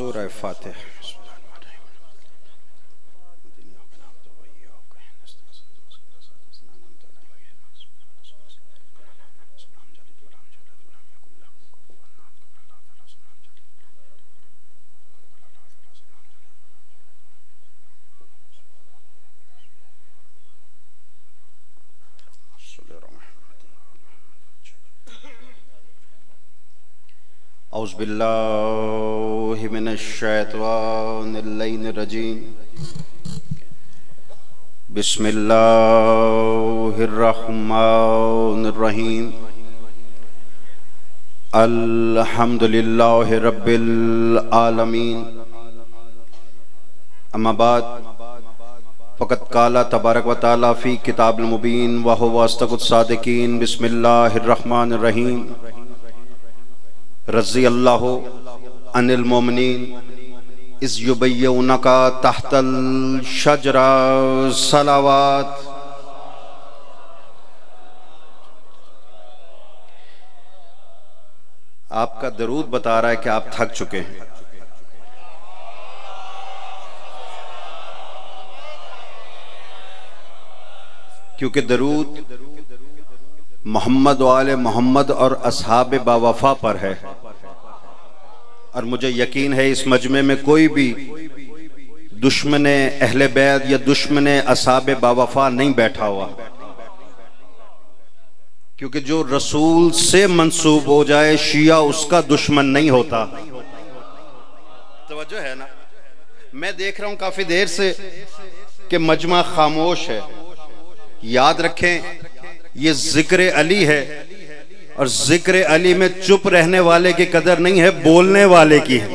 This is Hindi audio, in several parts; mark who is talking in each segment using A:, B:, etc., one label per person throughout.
A: सूरह फातिहा। औज़ु बिल्लाहि मिनश्शैतानिर्रजीम। बिस्मिल्लाहिर्रहमानिर्रहीम। अल्हम्दुलिल्लाहि रब्बिल आलमीन। अम्मा बाद फ़क़द क़ाला तबारक व तआला फ़ी किताबिल मुबीन व हुवा अस्दक़ुस सादिक़ीन। बिस्मिल्लाहिर्रहमानिर्रहीम। रज़ी अल्लाहु अनिल मोमिनीन इज़ युबय्यिनका तहतल शजरा सलावात। आपका दरूद बता रहा है कि आप थक चुके हैं। क्योंकि दरूद मोहम्मद वाले मोहम्मद और असहाब बावफा पर है, और मुझे यकीन है इस मजमे में कोई भी दुश्मने अहले बैत या दुश्मने असहाब बावफा नहीं बैठा हुआ। क्योंकि जो रसूल से मंसूब हो जाए शिया उसका दुश्मन नहीं होता। तवज्जो है ना? मैं देख रहा हूं काफी देर से कि मजमा खामोश है। याद रखें ये जिक्र अली है, और जिक्र अली में चुप रहने वाले की कदर नहीं है, बोलने वाले की है।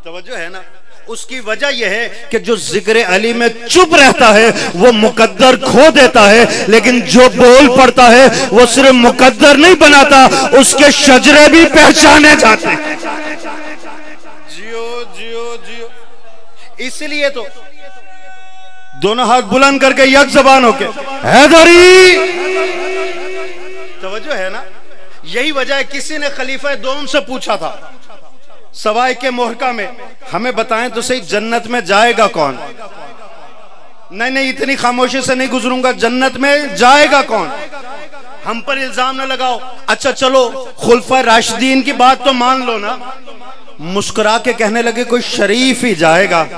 A: तवज्जो है ना? उसकी वजह यह है कि जो जिक्र अली में चुप रहता है वो मुकद्दर खो देता है, लेकिन जो बोल पड़ता है वो सिर्फ मुकद्दर नहीं बनाता, उसके शजरे भी पहचाने जाते हैं। जियो जियो जियो। इसलिए तो दोनों हाथ बुलंद करके यक ज़बान होके हैदरी। तवज्जो है ना? यही वजह है किसी ने खलीफा दोम से पूछा था सवाए के मोहरका में, हमें बताएं तो सही जन्नत में जाएगा कौन? नहीं नहीं, इतनी खामोशी से नहीं गुजरूंगा, जन्नत में जाएगा कौन? हम पर इल्जाम न लगाओ। अच्छा चलो खुलफा राशिदीन की बात तो मान लो ना। मुस्कुरा के कहने लगे कोई शरीफ ही जाएगा।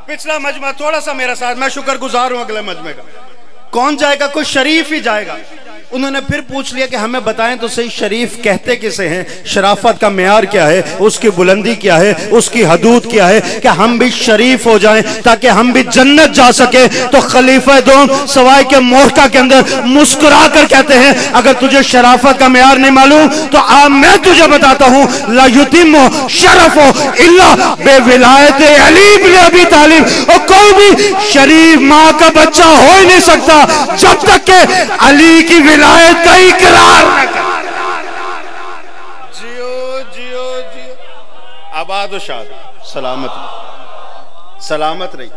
A: पिछला मजमा थोड़ा सा मेरा साथ, मैं शुक्रगुजार हूं अगले मजमे का। कौन जाएगा? कोई शरीफ ही जाएगा। उन्होंने फिर पूछ लिया कि हमें बताएं तो सही शरीफ कहते किसे हैं, शराफत का मेयार क्या है, उसकी बुलंदी क्या है, उसकी हदूद क्या है, कि हम भी शरीफ हो जाएं ताकि हम भी जन्नत जा सके। तो खलीफा दोम सवाई के मोहरका के अंदर मुस्कुरा कर कहते हैं अगर तुझे शराफत का मेयार नहीं मालूम तो अब मैं तुझे बताता हूं, ला युतिम्मु शरफो इल्ला बेविलायत अली इब्न अबी तालिब। और कोई भी शरीफ मां का बच्चा हो ही नहीं सकता जब तक के अली की विलायत का इकरार न कर। जियो जियो जियो। आबाद शाद सलामत सलामत रही।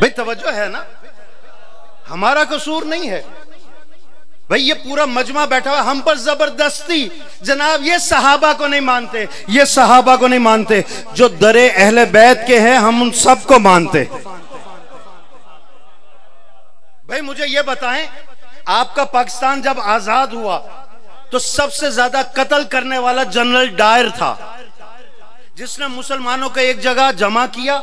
A: भाई तवज्जो है ना? हमारा कसूर नहीं है भाई। ये पूरा मजमा बैठा हुआ हम पर जबरदस्ती, जनाब ये सहाबा को नहीं मानते, ये सहाबा को नहीं मानते। जो दरे अहले बैत के हैं हम उन सबको मानते। भाई मुझे ये बताएं, आपका पाकिस्तान जब आजाद हुआ तो सबसे ज्यादा कत्ल करने वाला जनरल डायर था, जिसने मुसलमानों को एक जगह जमा किया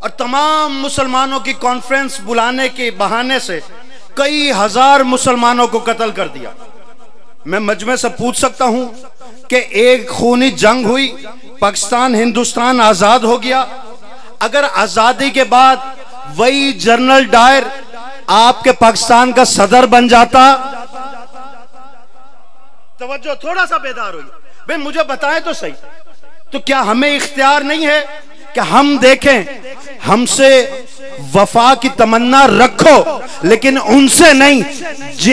A: और तमाम मुसलमानों की कॉन्फ्रेंस बुलाने के बहाने से कई हजार मुसलमानों को कत्ल कर दिया। मैं मजमे से पूछ सकता हूं कि एक खूनी जंग हुई, पाकिस्तान हिंदुस्तान आजाद हो गया। अगर आजादी के बाद वही जनरल डायर आपके पाकिस्तान का सदर बन जाता, तवज्जो थोड़ा सा बेदार हुई। भाई मुझे बताएं तो सही, तो क्या हमें इख्तियार नहीं है कि हम देखें, हमसे वफा की तमन्ना रखो लेकिन उनसे नहीं।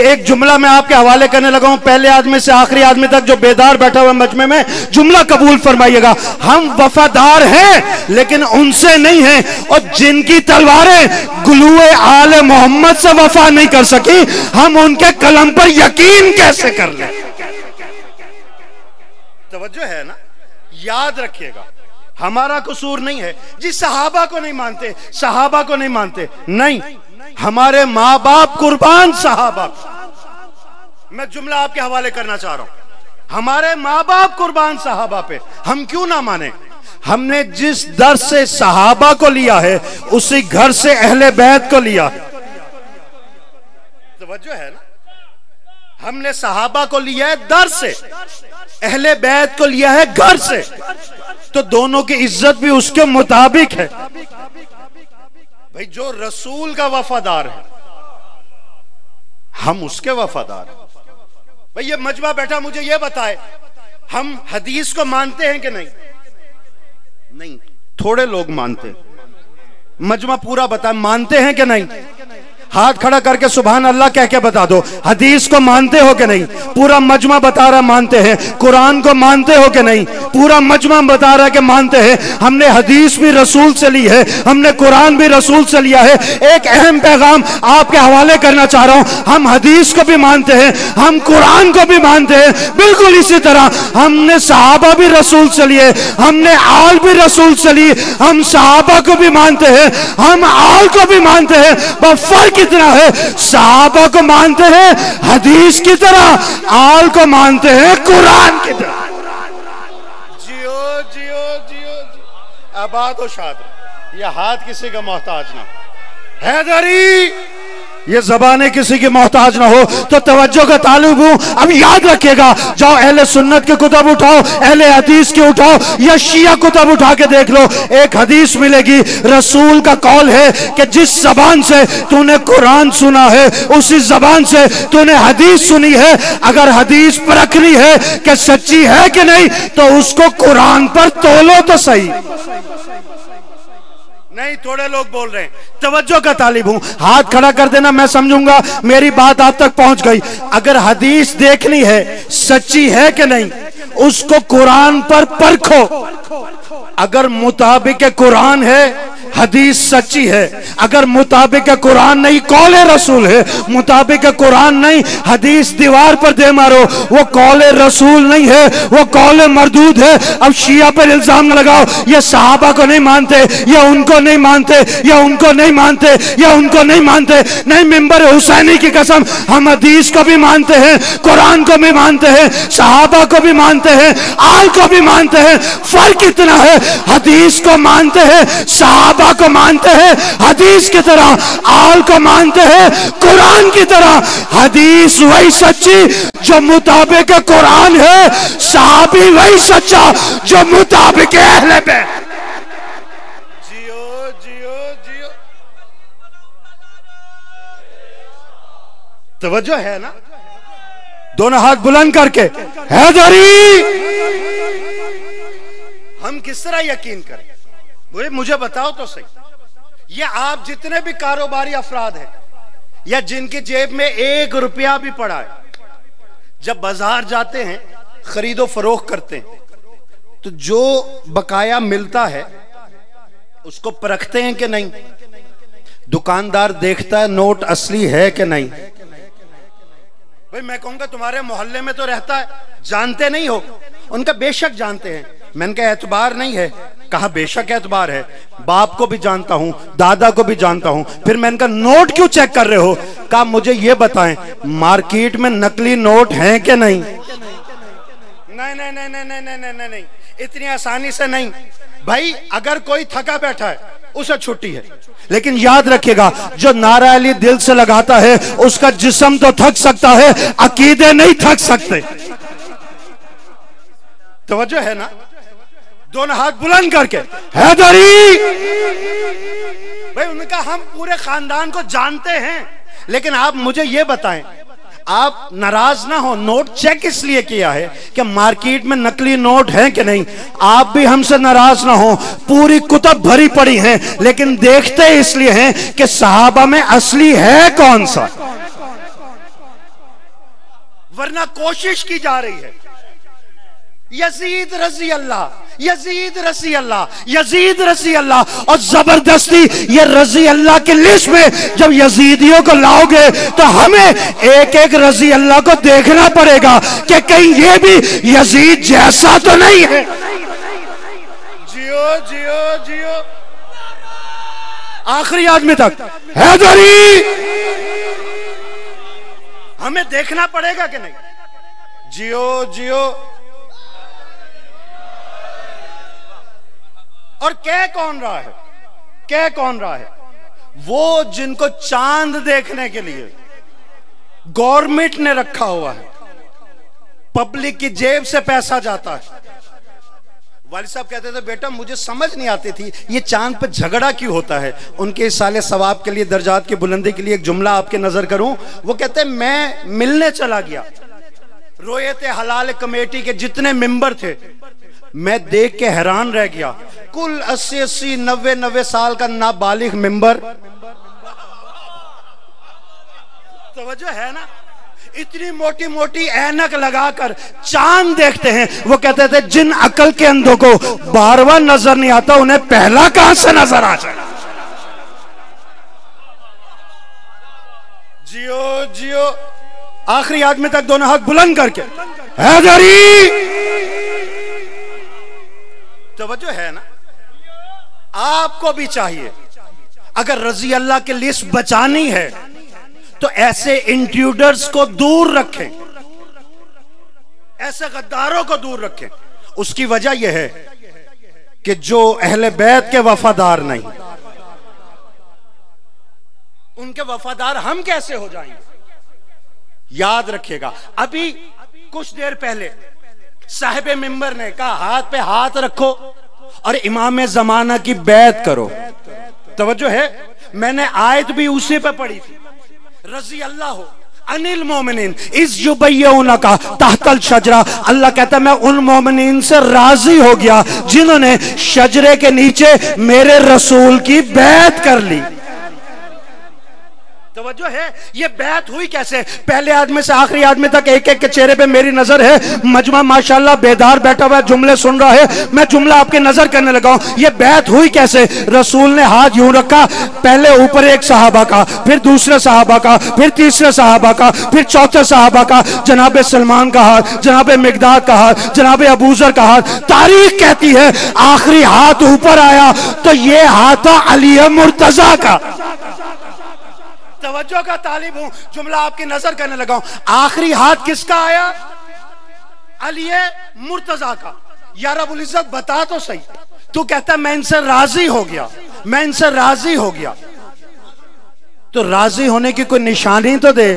A: एक जुमला मैं आपके हवाले करने लगा हूं, पहले आदमी से आखिरी आदमी तक जो बेदार बैठा हुआ मजमे में, जुमला कबूल फरमाइएगा। हम वफादार हैं लेकिन उनसे नहीं हैं, और जिनकी तलवारें गुलूए आले मोहम्मद से वफा नहीं कर सकी, हम उनके कलम पर यकीन कैसे कर लें? तवज्जो है ना, याद रखिएगा, हमारा कसूर नहीं है जी। सहाबा को नहीं मानते, सहाबा को नहीं मानते, नहीं, हमारे माँ बाप कुर्बान सहाबा। मैं जुमला आपके हवाले करना चाह रहा हूं, हमारे माँ बाप कुर्बान सहाबा पे, हम क्यों ना माने? हमने जिस दर से सहाबा को लिया है उसी घर से अहले बैत को लिया है। तवज्जो है ना, हमने सहाबा को लिया है दर से, अहले बैत को लिया है घर से, तो दोनों की इज्जत भी उसके मुताबिक है। भाई जो रसूल का वफादार है हम उसके वफादार हैं। भाई ये मजमा बैठा मुझे ये बताए, हम हदीस को मानते हैं कि नहीं? नहीं, थोड़े लोग मानते हैं। मजमा पूरा बता, मानते हैं कि नहीं? हाथ खड़ा करके सुभान अल्लाह कह के बता दो। हदीस को मानते हो कि नहीं? पूरा मजमा बता रहा मानते हैं। कुरान को मानते हो कि नहीं? पूरा मजमा बता रहा है कि मानते हैं। हमने हदीस भी रसूल से ली है, हमने कुरान भी रसूल से लिया है। एक अहम पैगाम आपके हवाले करना चाह रहा हूं, हम हदीस को भी मानते हैं, हम कुरान को भी मानते हैं, बिल्कुल इसी तरह हमने सहाबा भी रसूल से लिए, हमने आल भी रसूल से ली। हम सहाबा को भी मानते हैं, हम आल को भी मानते हैं, बस फर्क कितना है, सहाबा को मानते हैं हदीस की तरह, आल को मानते हैं कुरान की तरह। जियो जियो जियो जियो, आबाद हो शाद, ये हाथ किसी का मोहताज ना, हैदरी ये ज़बाने किसी की मोहताज ना हो। तो तवज्जो का तालिब हूं, अब याद रखिएगा, जाओ अहले सुन्नत के कुतब उठाओ, अहले हदीस के उठाओ, या शिया कुतब उठा के देख लो, एक हदीस मिलेगी, रसूल का कौल है कि जिस जबान से तूने कुरान सुना है उसी जबान से तूने हदीस सुनी है। अगर हदीस परखनी है कि सच्ची है कि नहीं, तो उसको कुरान पर तोलो तो सही। नहीं, थोड़े लोग बोल रहे हैं, तवज्जो का तालिब हूं, हाथ खड़ा कर देना, मैं समझूंगा मेरी बात आप तक पहुंच गई। अगर हदीस देखनी है सच्ची है कि नहीं, उसको कुरान पर परखो। अगर मुताबिक कुरान है हदीस सच्ची है, अगर मुताबिक कुरान नहीं कौल रसूल है, मुताबिक कुरान नहीं हदीस दीवार पर दे मारो, वो कौल रसूल नहीं है, वो कौल मरदूद है। अब शिया पर इल्जाम न लगाओ ये सहाबा को नहीं मानते, या उनको नहीं मानते, या उनको नहीं मानते, या उनको नहीं मानते। नहीं, मिंबर हुसैनी की कसम, हम हदीस को भी मानते हैं, कुरान को भी मानते हैं, सहाबा को भी मानते हैं, आल को भी मानते हैं। फर्क इतना है, हदीस को मानते हैं, सहाबा को मानते हैं हदीस की तरह, आल को मानते हैं कुरान की तरह। हदीस वही सच्ची जो मुताबिक कुरान है, सहाबी वही सच्चा जो मुताबिक अहले बैत। जियो जियो जियो, तवज्जो है ना? दोनों हाथ बुलंद करके, हैदरी हम किस तरह यकीन करें? मुझे बताओ तो सही, ये आप जितने भी कारोबारी अफराद हैं या जिनकी जेब में 1 रुपया भी पड़ा है, जब बाजार जाते हैं खरीदो फरोख्त करते हैं, तो जो बकाया मिलता है उसको परखते हैं कि नहीं? दुकानदार देखता है नोट असली है कि नहीं? भाई मैं कहूंगा तुम्हारे मोहल्ले में तो रहता है, जानते नहीं हो? उनका बेशक जानते हैं। मैंने कहा एतबार नहीं है, कहा बेशक एतबार है, बाप को भी जानता हूं, दादा को भी जानता हूं। फिर मैंने कहा नोट क्यों चेक कर रहे हो? कहा मुझे ये बताएं मार्केट में नकली नोट हैं कि नहीं? नहीं नहीं नहीं नहीं नहीं नहीं नहीं नहीं, इतनी आसानी से नहीं। भाई अगर कोई थका बैठा है उसे छुट्टी है, लेकिन याद रखिएगा जो नारा अली दिल से लगाता है उसका जिस्म तो थक सकता है, अकीदे नहीं थक सकते। तवज्जो है ना? दोनों हाथ बुलंद करके, हैदरी। भाई उनका हम पूरे खानदान को जानते हैं, लेकिन आप मुझे ये बताएं आप नाराज ना हो, नोट चेक इसलिए किया है कि मार्केट में नकली नोट है कि नहीं। आप भी हमसे नाराज ना हो, पूरी कुतुब भरी पड़ी हैं, लेकिन देखते इसलिए हैं कि सहाबा में असली है कौन सा, वरना कोशिश की जा रही है यजीद रजी अल्लाह, यजीद रजी अल्लाह, यजीद रजी अल्लाह, और जबरदस्ती ये रजी अल्लाह की लिस्ट में जब यजीदियों को लाओगे तो हमें एक एक रजी अल्लाह को देखना पड़ेगा कि कहीं ये भी यजीद जैसा तो नहीं है। जियो जियो जियो आखिरी आदमी तक हैदरी, हमें देखना पड़ेगा कि नहीं। जियो जियो। और कह कौन रहा है, कह कौन रहा है? वो जिनको चांद देखने के लिए गवर्नमेंट ने रखा हुआ है, पब्लिक की जेब से पैसा जाता है। वालिद साहब कहते थे बेटा मुझे समझ नहीं आती थी ये चांद पे झगड़ा क्यों होता है। उनके इस साले सवाब के लिए, दर्जात की बुलंदी के लिए एक जुमला आपके नजर करूं। वो कहते हैं मैं मिलने चला गया, रोयत हलाल कमेटी के जितने मेंबर थे, मैं देख के हैरान रह गया। कुल 80-80, 90-90 साल का नाबालिग मेंबर, तवज्जो है ना, इतनी मोटी मोटी ऐनक लगाकर चांद देखते हैं। वो कहते थे जिन अकल के अंधों को 12वां नजर नहीं आता उन्हें पहला कहां से नजर आ जाए। जियो जियो आखिरी आदमी तक दोनों हाथ बुलंद करके हैदरी। तवज्जो है ना, आपको भी चाहिए अगर रजी अल्लाह की लिस्ट बचानी है तो ऐसे इंट्रूडर्स को दूर रखें, ऐसे गद्दारों को दूर रखें। उसकी वजह यह है कि जो अहले बैत के वफादार नहीं, उनके वफादार हम कैसे हो जाएंगे। याद रखिएगा, अभी कुछ देर पहले साहिब मिंबर ने कहा हाथ पे हाथ रखो और इमाम जमाना की बैत करो। तवज्जो है, मैंने आयत भी उसी पे पढ़ी थी, रजी अल्लाह हो अनिल मोमिनीन इस युबय्यूना का तहतल शजरा। अल्लाह कहता है मैं उन मोमिनीन से राजी हो गया जिन्होंने शजरे के नीचे मेरे रसूल की बैत कर ली। तवज्जो है, ये बैत हुई कैसे? पहले आदमी से आखिरी आदमी तक एक एक के चेहरे पे मेरी नजर है। मजमा माशाल्लाह बेदार बैठा हुआ जुमले सुन रहा है, मैं जुमला आपके नजर करने लगा हूं। ये बैत हुई कैसे? रसूल ने हाथ यूं रखा, पहले ऊपर एक सहाबा का, फिर दूसरे सहाबा का, फिर तीसरे सहाबा का, फिर चौथे सहाबा का, जनाब सलमान का हाथ, जनाब मिकदाद का हाथ, जनाब अबूजर का हाथ। तारीख कहती है आखिरी हाथ ऊपर आया तो ये हाथ था अली मुर्तजा का। तवज्जो का तालिब हूं, जुमला आपकी नजर करने लगा हूं। आखिरी हाथ किसका आया? अली मुर्तजा का। यार अबुल इज्जत बता तो सही, तू कहता मैं इनसे राजी हो गया, मैं इनसे राजी हो गया, तो राजी होने की कोई निशानी तो दे।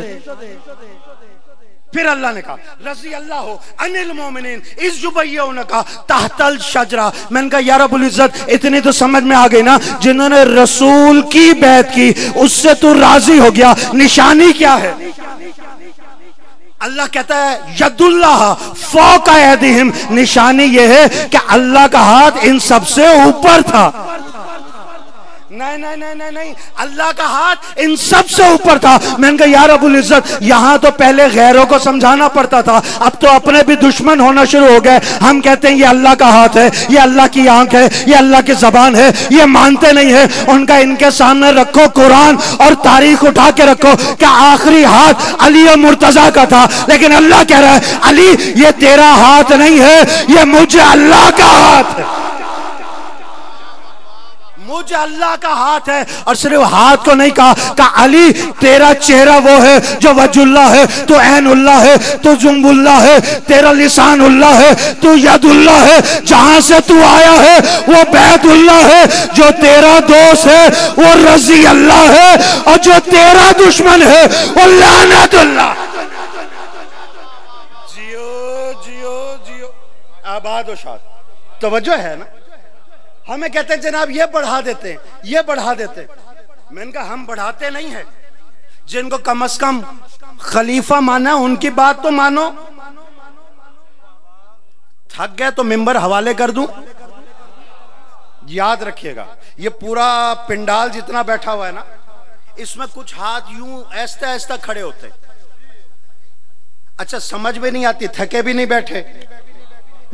A: फिर अल्लाह ने कहा रजी अल्लाह हो अनिल मोमिनीन इस जुबय्यूना का तहतल शजरा। मैंने कहा यार अबुल इज्जत इतनी तो समझ में आ गई ना, जिन्होंने रसूल की बैत की उससे तू राजी हो गया, निशानी क्या है? अल्लाह कहता है यदुल्लाह फौका यदिहिम, निशानी यह है कि अल्लाह का हाथ इन सबसे ऊपर था। नहीं नहीं नहीं नहीं नहीं, अल्लाह का हाथ इन सब से ऊपर था। मैंने कहा यार अबुल इज्जत यहां तो पहले गैरों को समझाना पड़ता था, अब तो अपने भी दुश्मन होना शुरू हो गए। हम कहते हैं ये अल्लाह का हाथ है, ये अल्लाह की आंख है, ये अल्लाह की जबान है, ये मानते नहीं है। उनका इनके सामने रखो कुरान और तारीख उठा के रखो कि आखिरी हाथ अली मुर्तजा का था, लेकिन अल्लाह कह रहा है अली ये तेरा हाथ नहीं है, ये मुझे अल्लाह का हाथ है, मुझे अल्लाह का हाथ है। और सिर्फ हाथ को नहीं कहा अली तेरा चेहरा वो है जो वजुल्लाह है, तो ऐनुल्लाह है, तो जुम्बुल्लाह है, तेरा लिसानुल्लाह है, तो यदुल्लाह है, जहां से तू आया है वो बैतुल्लाह है, जो तेरा दोस्त है वो रजी अल्लाह है, और जो तेरा दुश्मन है वो लानतुल्लाह। जियो जियो जियो आबाद और शाद। तवज्जो है ना, हमें कहते हैं जनाब ये बढ़ा देते हैं, ये बढ़ा देते हैं। मैंने कहा हम बढ़ाते नहीं है, जिनको कम से कम खलीफा माना, उनकी बात तो मानो। थक गए तो मिंबर हवाले कर दूं। याद रखिएगा, ये पूरा पिंडाल जितना बैठा हुआ है ना, इसमें कुछ हाथ यूं ऐसा ऐसा खड़े होते। अच्छा, समझ में नहीं आती, थके भी नहीं बैठे।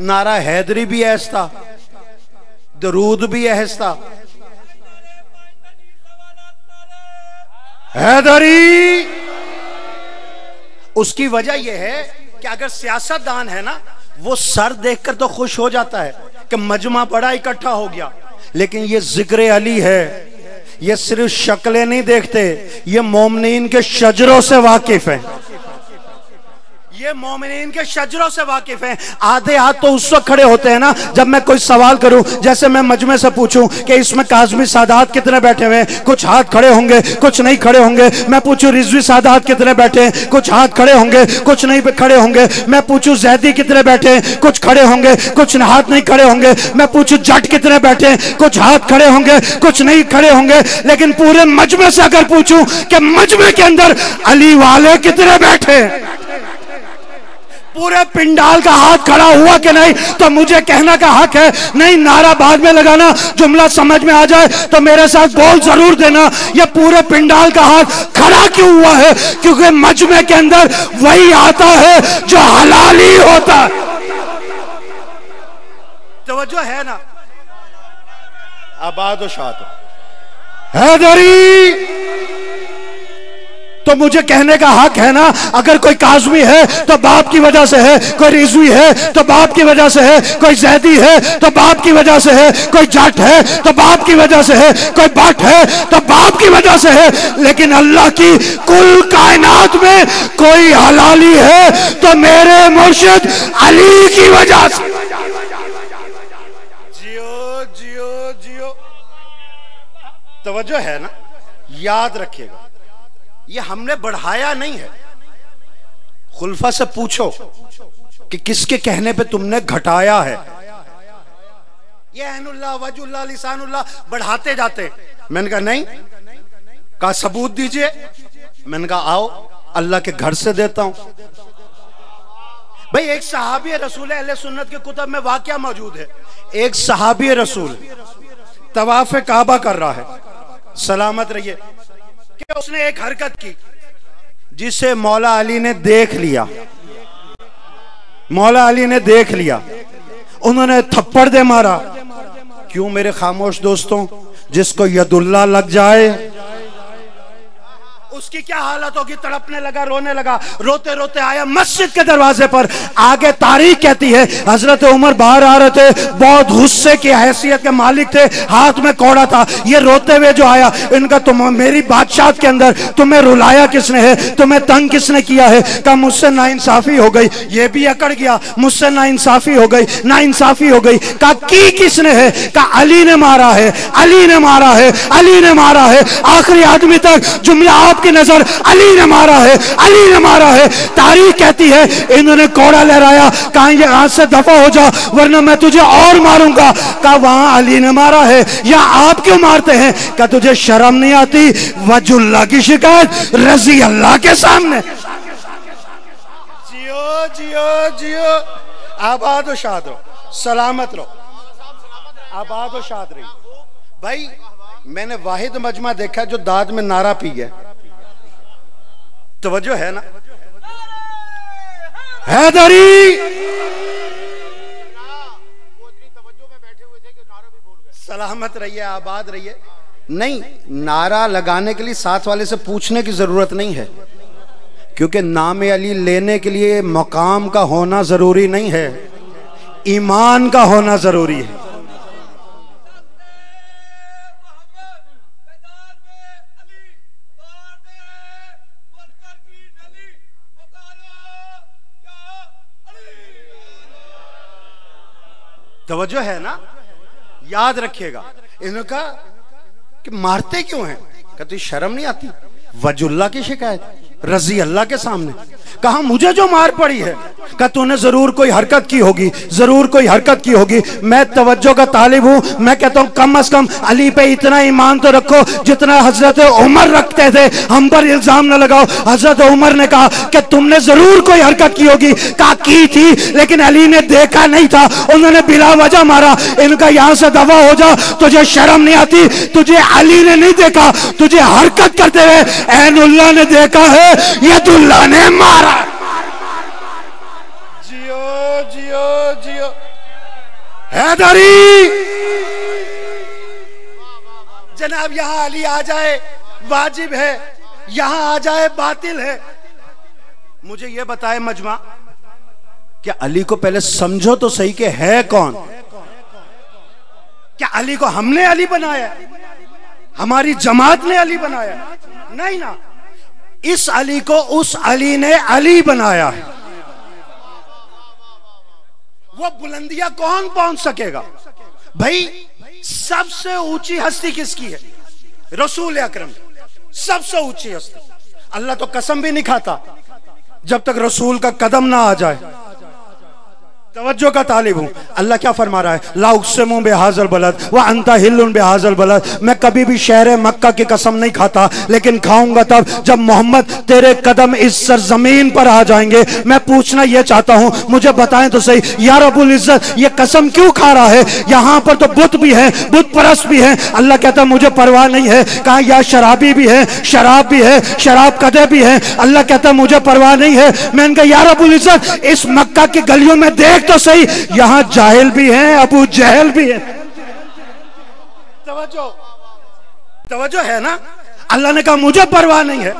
A: नारा हैदरी भी ऐसा, दरूद भी ऐसा। हैदरी, उसकी वजह यह है कि अगर सियासतदान है ना, वो सर देखकर तो खुश हो जाता है कि मजमा बड़ा इकट्ठा हो गया, लेकिन ये जिक्र अली है, ये सिर्फ शक्लें नहीं देखते, ये मोमिनीन के शजरों से वाकिफ है। ये मोमिनीन के शजरों से वाकिफ हैं। आधे हाथ तो उस वक्त खड़े होते हैं ना जब मैं कोई सवाल करूं, जैसे मैं मजमे से पूछूं कि इसमें काज़मी सादात कितने बैठे हुए हैं, कुछ हाथ खड़े होंगे, कुछ नहीं खड़े होंगे। मैं पूछूं रिजवी सादात कितने बैठे हैं, कुछ हाथ खड़े होंगे, कुछ नहीं खड़े होंगे। मैं पूछूं जैदी कितने बैठे हैं, कुछ खड़े होंगे, कुछ हाथ नहीं खड़े होंगे। मैं पूछूं जट कितने बैठे हैं, कुछ हाथ खड़े होंगे, कुछ नहीं खड़े होंगे। लेकिन पूरे मजमे से अगर पूछूं कि मजमे के अंदर अली वाले कितने बैठे, पूरे पिंडाल का हाथ खड़ा हुआ कि नहीं, तो मुझे कहने का हक है। नहीं, नारा बाद में लगाना, जुमला समझ में आ जाए तो मेरे साथ बोल जरूर देना। ये पूरे पिंडाल का हाथ खड़ा क्यों हुआ है? क्योंकि मजमे के अंदर वही आता है जो हलाली होता है। तवज्जो है ना? आबाद और शाद हैदरी, तो मुझे कहने का हक है ना। अगर कोई काज़मी है तो बाप की वजह से है, कोई रिजवी है तो बाप की वजह से है, कोई जैदी है तो बाप की वजह से है, कोई जट है तो बाप की वजह से है, कोई बट है तो बाप की वजह से है। लेकिन अल्लाह की कुल कायनात में कोई हलाली है तो मेरे मुर्शिद अली की वजह से। जियो जियो जियो, तवज्जो है ना? याद रखिएगा, ये हमने बढ़ाया नहीं है। खुलफा से पूछो कि किसके कहने पे तुमने घटाया है। ये ऐनुल्लाह वजुल्लाह लिसानुल्लाह बढ़ाते जाते। मैंने कहा नहीं, कहा सबूत दीजिए। मैंने कहा आओ, अल्लाह के घर से देता हूं। भाई, एक सहाबी रसूल अहले सुन्नत के कुतब में वाकया मौजूद है। एक सहाबी रसूल तवाफ काबा कर रहा है, सलामत रहिए, कि उसने एक हरकत की जिसे मौला अली ने देख लिया। मौला अली ने देख लिया, उन्होंने थप्पड़ दे मारा। क्यों मेरे खामोश दोस्तों? जिसको यदुल्ला लग जाए उसकी क्या हालत होगी? तड़पने लगा, रोने लगा। रोते रोते आया मस्जिद के दरवाजे पर। आगे तारीख कहती है हजरत उमर बाहर आ रहे थे, बहुत गुस्से की हैसियत के मालिक थे, हाथ में कौड़ा था। ये रोते हुए जो आया, इनका तुम मेरी बादशाह के अंदर तुम्हें रुलाया किसने है, तुम्हें तंग किसने किया है? कहा मुझसे नाइंसाफी हो गई। ये भी अकड़ गया, मुझसे नाइंसाफी हो गई, नाइंसाफी हो गई। कहा की किसने है? कहा अली ने मारा है, अली ने मारा है, अली ने मारा है। आखिरी आदमी तक जुमला आपकी नजर, अली ने मारा है, अली ने मारा है। तारीख कहती है इन्होंने कोड़ा लहराया, कहा ये हाथ से दफा हो जा वरना मैं तुझे और मारूंगा। कहा वहां अली ने मारा है, या आप क्यों मारते हैं? कहा तुझे शर्म नहीं आती? वजुल्लाह की शिकायत रजी अल्लाह के सामने। जियो जियो जियो, आबाद और शाद रहो, सलामत रहो, आबाद और शाद रही। भाई, मैंने वाहिद मजमा देखा जो दाद में नारा पी है। तवज्जो है ना? हैदरी, सलामत रहिए, आबाद रहिए। नहीं, नारा लगाने के लिए साथ वाले से पूछने की जरूरत नहीं है, क्योंकि नाम अली लेने के लिए मकाम का होना जरूरी नहीं है, ईमान का होना जरूरी है। तवज्जो है ना? याद रखिएगा। इन्होंने कहा कि मारते क्यों हैं? कहते शर्म नहीं आती? वजुल्लाह की शिकायत रजी अल्लाह के सामने। कहा मुझे जो मार पड़ी है, कहा तूने जरूर कोई हरकत की होगी, जरूर कोई हरकत की होगी। मैं तवज्जो का तालिब हूं, मैं कहता हूं कम से कम अली पे इतना ईमान तो रखो जितना हजरत उमर रखते थे, हम पर इल्जाम न लगाओ। हजरत उमर ने कहा कि तुमने जरूर कोई हरकत की होगी, कहा की थी लेकिन अली ने देखा नहीं था, उन्होंने बिला वजह मारा। इनका यहां से दफा हो जा, तुझे शर्म नहीं आती? तुझे अली ने नहीं देखा, तुझे हरकत करते हुए ऐनुल्लाह ने देखा है, यदुल्लाह ने मारा। जियो जियो जियो हैदरी। जनाब यहां अली आ जाए वाजिब है, यहां आ जाए बातिल है। मुझे यह बताए मजमा, क्या अली को पहले समझो तो सही कि है कौन? क्या अली को हमने अली बनाया? हमारी जमात ने अली बनाया? नहीं ना, इस अली को उस अली ने अली बनाया है। वो बुलंदियां कौन पहुंच सकेगा? भाई सबसे ऊंची हस्ती किसकी है? रसूल अकरम, सबसे ऊंची हस्ती। अल्लाह तो कसम भी नहीं खाता जब तक रसूल का कदम ना आ जाए। तवज्जो का तालिब हूं। अल्लाह क्या फरमा रहा है? ला उक़्सिमु बिहाज़ल बलद व अंता हिल्लुन बिहाज़ल बलद। मैं कभी भी शहर मक्का की कसम नहीं खाता, लेकिन खाऊंगा तब जब मोहम्मद तेरे कदम इस सरजमीन पर आ जाएंगे। मैं पूछना यह चाहता हूं, मुझे बताएं तो सही, या रब्बुल इज्जत ये कसम क्यों खा रहा है? यहां पर तो बुत भी है, बुत परस्त भी है। अल्लाह कहता मुझे परवाह नहीं है। कहा या शराबी भी है, शराब भी है, शराब कदे भी है। अल्लाह कहता मुझे परवाह नहीं है। मैंने कहा या रब्बुल इज्जत इस मक्का की गलियों में देख तो सही, यहां जाहिल भी हैं, अबू जहल भी है। तवज्जो है ना? अल्लाह ने कहा मुझे परवाह नहीं है।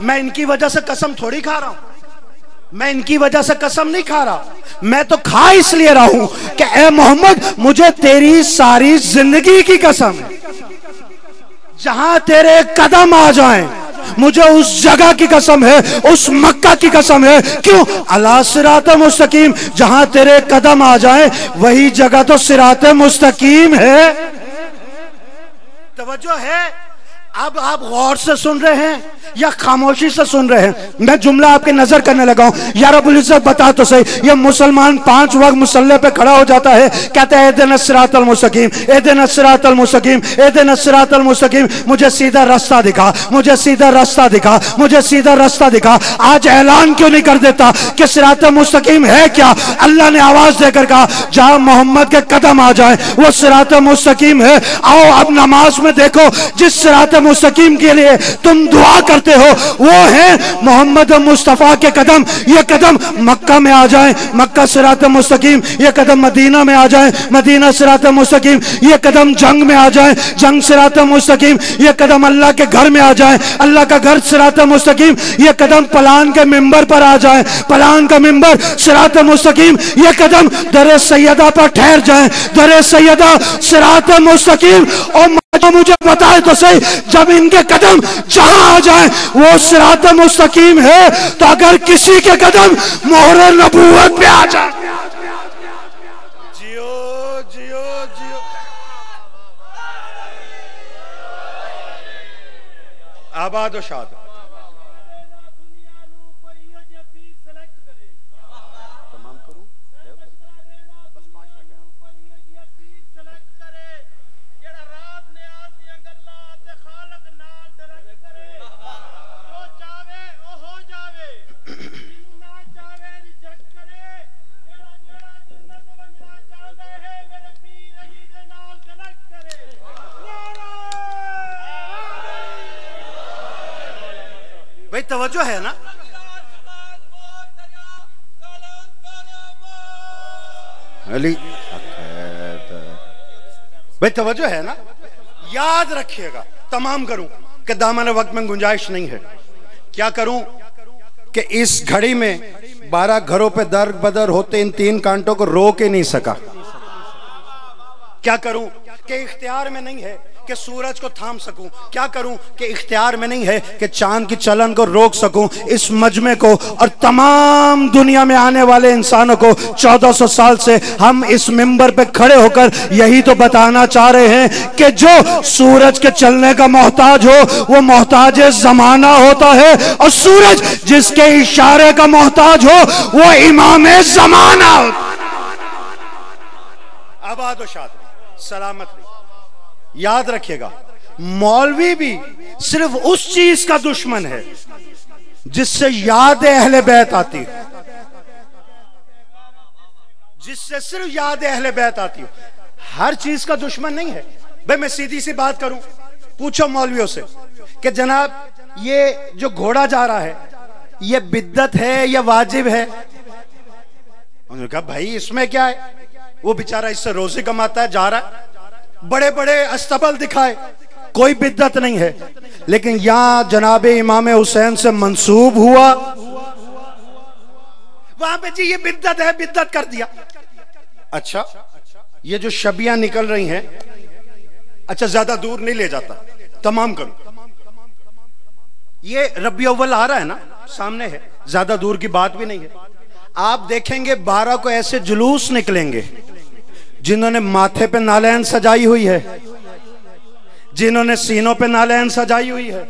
A: मैं इनकी वजह से कसम थोड़ी खा रहा हूं, मैं इनकी वजह से कसम नहीं खा रहा। मैं तो खा इसलिए रहा हूं कि ए मोहम्मद मुझे तेरी सारी जिंदगी की कसम है, जहां तेरे कदम आ जाएं मुझे उस जगह की कसम है, उस मक्का की कसम है। क्यों? अला सिरात मुस्तकीम, जहां तेरे कदम आ जाए वही जगह तो सिरात मुस्तकीम है। तवज्जो है? अब आप गौर से सुन रहे हैं या खामोशी से सुन रहे हैं? मैं जुमला आपके नजर करने लगा हूं। या रब्बुल इज्जत बता तो सही, ये मुसलमान 5 वक्त मुसल्ले पे खड़ा हो जाता है, कहता है इहदिनस सिरातल मुस्तकीम, इहदिनस सिरातल मुस्तकीम, इहदिनस सिरातल मुस्तकीम। मुझे सीधा रास्ता दिखा, मुझे सीधा रास्ता दिखा, मुझे सीधा रास्ता दिखा। आज ऐलान क्यों नहीं कर देता कि सिरात मुस्तकीम है क्या? अल्लाह ने आवाज देकर कहा जहां मोहम्मद के कदम आ जाए वो सिरात मुस्तकीम है। आओ अब नमाज में देखो, जिस सिरात मुस्तकीम के लिए तुम दुआ करते हो वो है मोहम्मद मुस्तफा के कदम। ये कदम मक्का में आ जाए, मक्का सिरात मुस्तकीम। ये कदम मदीना में आ जाए, मदीना सिरात मुस्तकीम। ये कदम जंग में आ जाए, जंग सिरात मुस्तकीम। ये कदम अल्लाह के घर में आ जाए, अल्लाह का घर सिरात मुस्तकीम। ये कदम पलान के मिंबर पर आ जाए, पलान का मिंबर सिरात मुस्तकीम। ये कदम दर सैयदा पर ठहर जाए, दर सैयदा सिरात मुस्तकीम। और मुझे बताए तो सही, जब इनके कदम जहां आ जाए वो सिरात मुस्तकीम है, तो अगर किसी के कदम मोहर नबूवत पे आ जाए, जियो जियो जियो, आबाद और शाद। भाई तवज्जो है ना? अली भाई तवज्जो है ना? याद रखिएगा, तमाम करूं कि दामन वक्त में गुंजाइश नहीं है। क्या करूं कि इस घड़ी में 12 घरों पे दर बदर होते इन 3 कांटों को रोक ही नहीं सका। क्या करूं कि इख्तियार में नहीं है कि सूरज को थाम सकूं, क्या करूं कि इख्तियार में नहीं है कि चांद की चलन को रोक सकूं। इस मजमे को और तमाम दुनिया में आने वाले इंसानों को 1400 साल से हम इस मिंबर पे खड़े होकर यही तो बताना चाह रहे हैं कि जो सूरज के चलने का मोहताज हो वो मोहताज जमाना होता है, और सूरज जिसके इशारे का मोहताज हो वो इमाम जमाना होता है। आबाद और शाद सलामत रही। याद रखिएगा, मौलवी भी सिर्फ उस चीज का दुश्मन है जिससे याद अहले बैत आती है, जिससे सिर्फ याद अहले बैत आती हो। हर चीज का दुश्मन नहीं है। भाई मैं सीधी सी बात करूं, पूछो मौलवियों से कि जनाब ये जो घोड़ा जा रहा है ये बिद्दत है या वाजिब है? उन्होंने कहा भाई इसमें क्या है, वो बेचारा इससे रोजी कमाता है, जा रहा है, बड़े बड़े अस्तबल दिखाए, कोई बिद्दत नहीं है। लेकिन यहां जनाब इमाम हुसैन से मंसूब हुआ, वहां पे जी ये बिद्दत है, बिद्दत कर दिया। अच्छा ये जो शबियां निकल रही हैं, अच्छा ज्यादा दूर नहीं ले जाता, तमाम करो। ये रबी अव्वल आ रहा है ना, सामने है, ज्यादा दूर की बात भी नहीं है। आप देखेंगे 12 को ऐसे जुलूस निकलेंगे जिन्होंने माथे पे नालैन सजाई हुई है, जिन्होंने सीनों पे नालैन सजाई हुई है,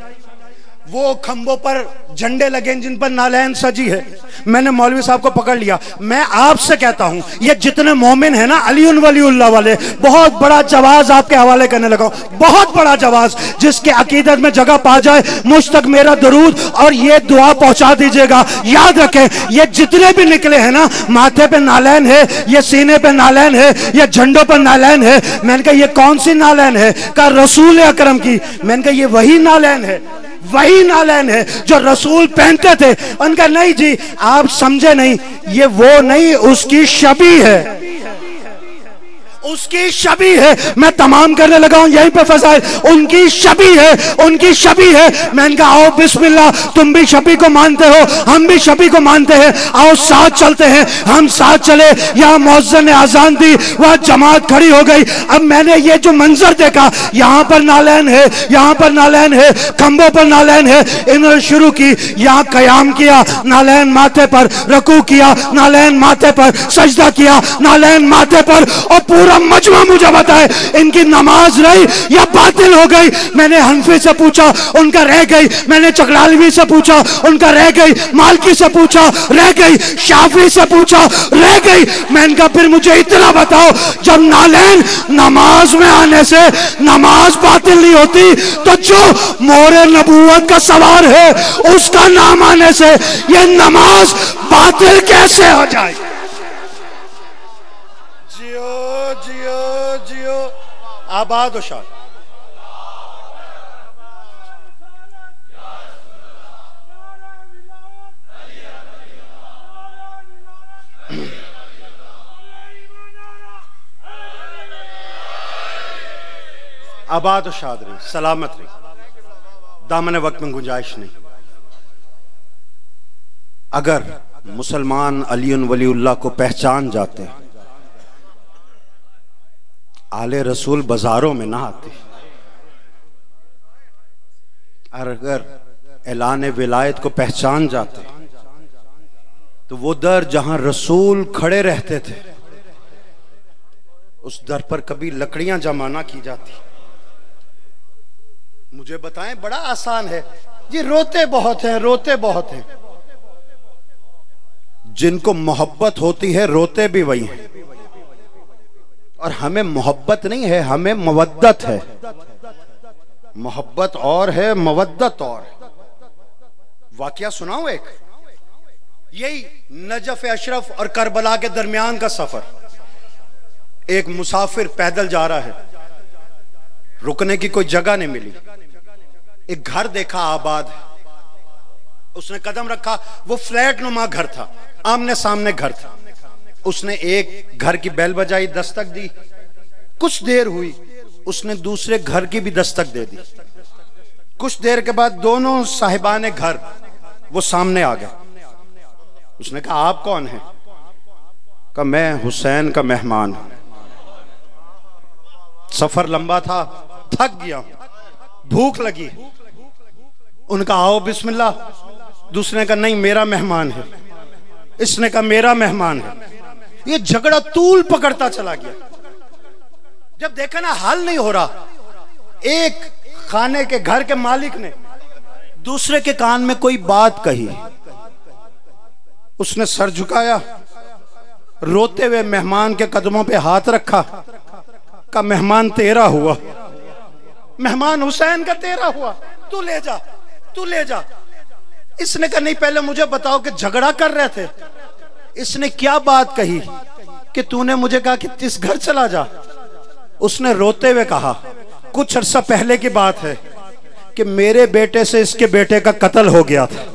A: वो खंभों पर झंडे लगे जिन पर नालैन सजी है। मैंने मौलवी साहब को पकड़ लिया। मैं आपसे कहता हूं ये जितने मोमिन है ना अली वलीउल्लाह वाले, बहुत बड़ा जवाज आपके हवाले करने लगा, बहुत बड़ा जवाज, जिसके अकीदत में जगह पा जाए मुझ तक मेरा दरूद और ये दुआ पहुंचा दीजिएगा। याद रखें ये जितने भी निकले हैं ना, माथे पे नालैन है, ये सीने पे नालैन है, ये झंडों पर नालैन है। मैंने कहा ये कौन सी नालैन है? कहा रसूल अकरम की। मैंने कहा ये वही नालैन है, वही नालैन है जो रसूल पहनते थे। उनका नहीं जी आप समझे नहीं, ये वो नहीं, उसकी शबी है, उसकी शबी है। मैं तमाम करने लगा हूं यहीं पे फसाए, उनकी शबी है, उनकी शबी है। मैंने कहा आओ बिस्मिल्लाह, तुम भी शबी को मानते हो, हम भी शबी को मानते हैं, आओ साथ चलते हैं। हम साथ चले, यहाँ मुअज्जिन ने आजान दी, वह जमात खड़ी हो गई। अब मैंने ये जो मंजर देखा, यहाँ पर नालैन है, यहाँ पर नालैन है, खंभों पर नालैन है। इन्होंने शुरू की, यहाँ कयाम किया, नालैन माथे पर, रकू किया, नालैन माथे पर, सजदा किया, नालैन माथे पर, और पूरा मजमा मुझे बताए इनकी नमाज रही या बातिल हो गई। मैंने हनफी से पूछा, उनका रह गई। मैंने चकलालवी से पूछा, उनका रह गई। मालकी से पूछा, रह गई। शाफी से पूछा, रह गई। मैंने कहा फिर मुझे इतना बताओ, जब नालैन नमाज में आने से नमाज बातिल नहीं होती, तो जो मोरे नबूवत का सवार है उसका नाम आने से ये नमाज बातिल कैसे हो जाए? जियो जियो आबाद शाद। आबाद शाद रही, सलामत रही, दामन वक्त में गुंजाइश नहीं। अगर मुसलमान अली वलीउल्लाह को पहचान जाते, आले रसूल बाजारों में ना आते, और अगर ऐलान विलायत को पहचान जाते तो वो दर जहां रसूल खड़े रहते थे उस दर पर कभी लकड़ियां जमा ना की जाती। मुझे बताएं, बड़ा आसान है जी, रोते बहुत हैं, रोते बहुत हैं। जिनको मोहब्बत होती है रोते भी वही हैं, और हमें मोहब्बत नहीं है, हमें मवद्दत है। मोहब्बत और है, मवद्दत और। वाकया सुनाऊं एक, यही नजफ अशरफ और करबला के दरमियान का सफर। एक मुसाफिर पैदल जा रहा है, रुकने की कोई जगह नहीं मिली, एक घर देखा आबाद है, उसने कदम रखा, वो फ्लैट नुमा घर था, आमने सामने घर था। उसने एक घर की बेल बजाई, दस्तक दी, कुछ देर हुई, उसने दूसरे घर की भी दस्तक दे दी। कुछ देर के बाद दोनों साहिबाने घर वो सामने आ गए। उसने कहा आप कौन हैं? कहा मैं हुसैन का मेहमान हूं। सफर लंबा था, थक गया, भूख लगी। उनका आओ बिस्मिल्लाह। दूसरे का नहीं मेरा मेहमान है, इसने कहा मेरा मेहमान है। ये झगड़ा तूल पकड़ता चला गया। जब देखा ना हल नहीं हो रहा, एक खाने के घर के मालिक ने दूसरे के कान में कोई बात कही। उसने सर झुकाया, रोते हुए मेहमान के कदमों पे हाथ रखा, का मेहमान तेरा हुआ, मेहमान हुसैन का तेरा हुआ, तू ले जा, तू ले जा। इसने कहा नहीं पहले मुझे बताओ कि झगड़ा कर रहे थे, इसने क्या बात कही कि तूने मुझे कहा कि इस घर चला जा। उसने रोते हुए कहा कुछ अरसा पहले की बात है कि मेरे बेटे से इसके बेटे का कत्ल हो गया था।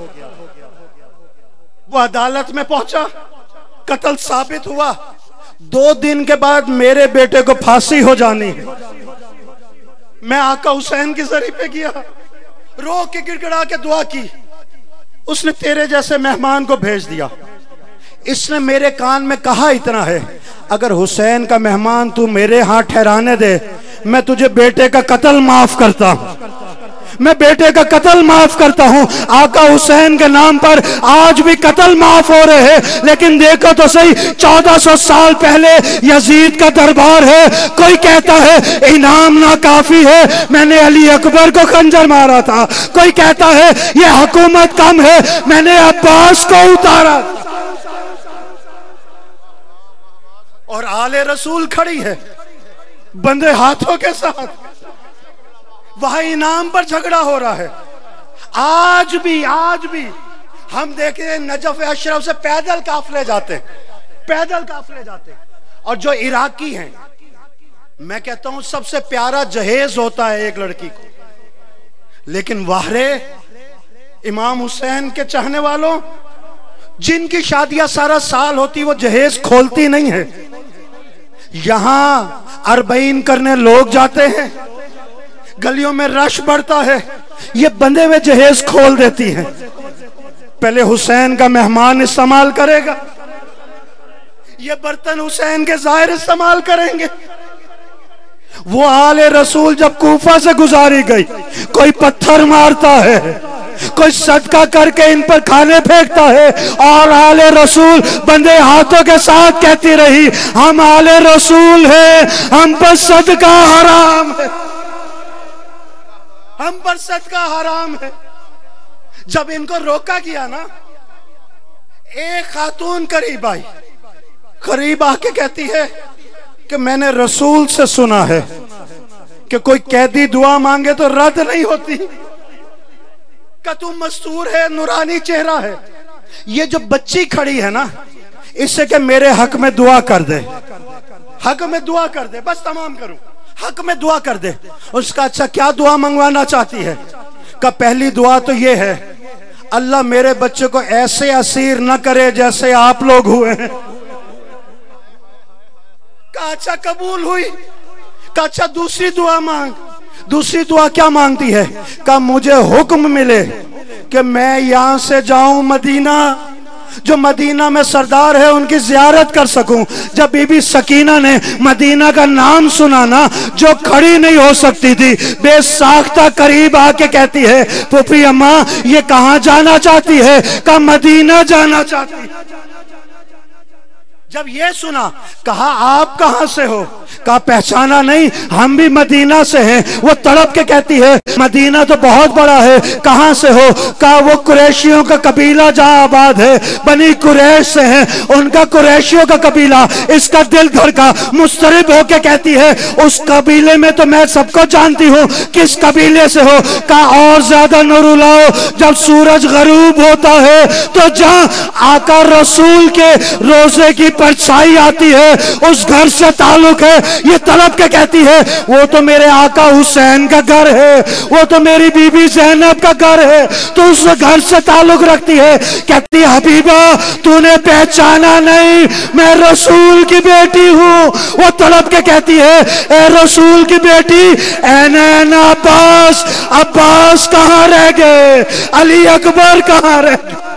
A: वो अदालत में पहुंचा, कत्ल साबित हुआ। 2 दिन के बाद मेरे बेटे को फांसी हो जानी है। मैं आका हुसैन की जरी पे गया, रो के गिड़गिड़ा के दुआ की। उसने तेरे जैसे मेहमान को भेज दिया। इसने मेरे कान में कहा इतना है, अगर हुसैन का मेहमान तू मेरे हाथ ठहराने दे, मैं तुझे बेटे का कत्ल माफ करता हूं, मैं बेटे का कत्ल माफ करता हूं। आका हुसैन के नाम पर आज भी कत्ल माफ हो रहे हैं। लेकिन देखो तो सही, 1400 साल पहले यजीद का दरबार है, कोई कहता है इनाम ना काफी है, मैंने अली अकबर को खंजर मारा था। कोई कहता है ये हुकूमत कम है, मैंने अब्बास को उतारा। और आले रसूल खड़ी है बंदे हाथों के साथ, वहां इनाम पर झगड़ा हो रहा है। आज भी हम देखें नजफ अशरफ से पैदल काफले जाते, पैदल काफले जाते। और जो इराकी हैं, मैं कहता हूं सबसे प्यारा जहेज होता है एक लड़की को, लेकिन वाहरे इमाम हुसैन के चाहने वालों, जिनकी शादियां सारा साल होती वो जहेज खोलती नहीं है। यहां अरबईन करने लोग जाते हैं, गलियों में रश बढ़ता है, ये बंधे हुए जहेज खोल देती हैं। पहले हुसैन का मेहमान इस्तेमाल करेगा, ये बर्तन हुसैन के जाहिर इस्तेमाल करेंगे। वो आले रसूल जब कूफा से गुजारी गई, कोई पत्थर मारता है, कोई सदका करके इन पर खाने फेंकता है, और आले रसूल बंदे हाथों के साथ कहती रही हम आले रसूल हैं, हम पर सदका हराम है, हम पर सदका हराम है। जब इनको रोका गया ना, एक खातून करीब आई, करीब आके कहती है कि मैंने रसूल से सुना है कि कोई कैदी दुआ मांगे तो रद्द नहीं होती, का तू मस्तूर है, नूरानी चेहरा है। ये जो बच्ची खड़ी है ना, इससे कि मेरे हक में दुआ कर दे, हक में दुआ कर दे, बस तमाम करूं, हक में दुआ कर दे। उसका अच्छा क्या दुआ मंगवाना चाहती है? का पहली दुआ तो ये है, अल्लाह मेरे बच्चे को ऐसे असीर न करे जैसे आप लोग हुए हैं। का अच्छा कबूल हुई। का अच्छा दूसरी दुआ मांग। दूसरी दुआ क्या मांगती है? का मुझे हुक्म मिले कि मैं यहां से जाऊं मदीना, जो मदीना में सरदार है उनकी जियारत कर सकूं। जब बीबी सकीना ने मदीना का नाम सुना ना, जो खड़ी नहीं हो सकती थी, बेसाख्ता करीब आके कहती है फूफी अम्मा ये कहां जाना चाहती है? का मदीना जाना चाहती है। जब ये सुना, कहा आप कहां से हो? कहा पहचाना नहीं, हम भी मदीना से हैं। वो तड़प के कहती है मदीना तो बहुत बड़ा है, कहां से हो? कहा वो कुरैशियों का कबीला जहां आबाद है, बनी कुरैश से है, उनका कुरैशियों का कबीला। इसका दिल धड़का, मुस्तरिब होके कहती है उस कबीले में तो मैं सबको जानती हूँ, किस कबीले से हो? कहा और ज्यादा नूर लाओ, जब सूरज गरूब होता है तो जहां आका रसूल के रोजे की परछाई आती है उस घर से ताल्लुक है। ये तड़प के कहती है वो तो मेरे आका हुसैन का घर है, वो तो मेरी बीबी ज़ैनब का घर है, तो उस घर से ताल्लुक रखती है। कहती है हबीबा तूने पहचाना नहीं, मैं रसूल की बेटी हूँ। वो तड़प के कहती है ए रसूल की बेटी, ऐन अब्बास, अब्बास कहाँ रह गए? अली अकबर कहाँ रह गए?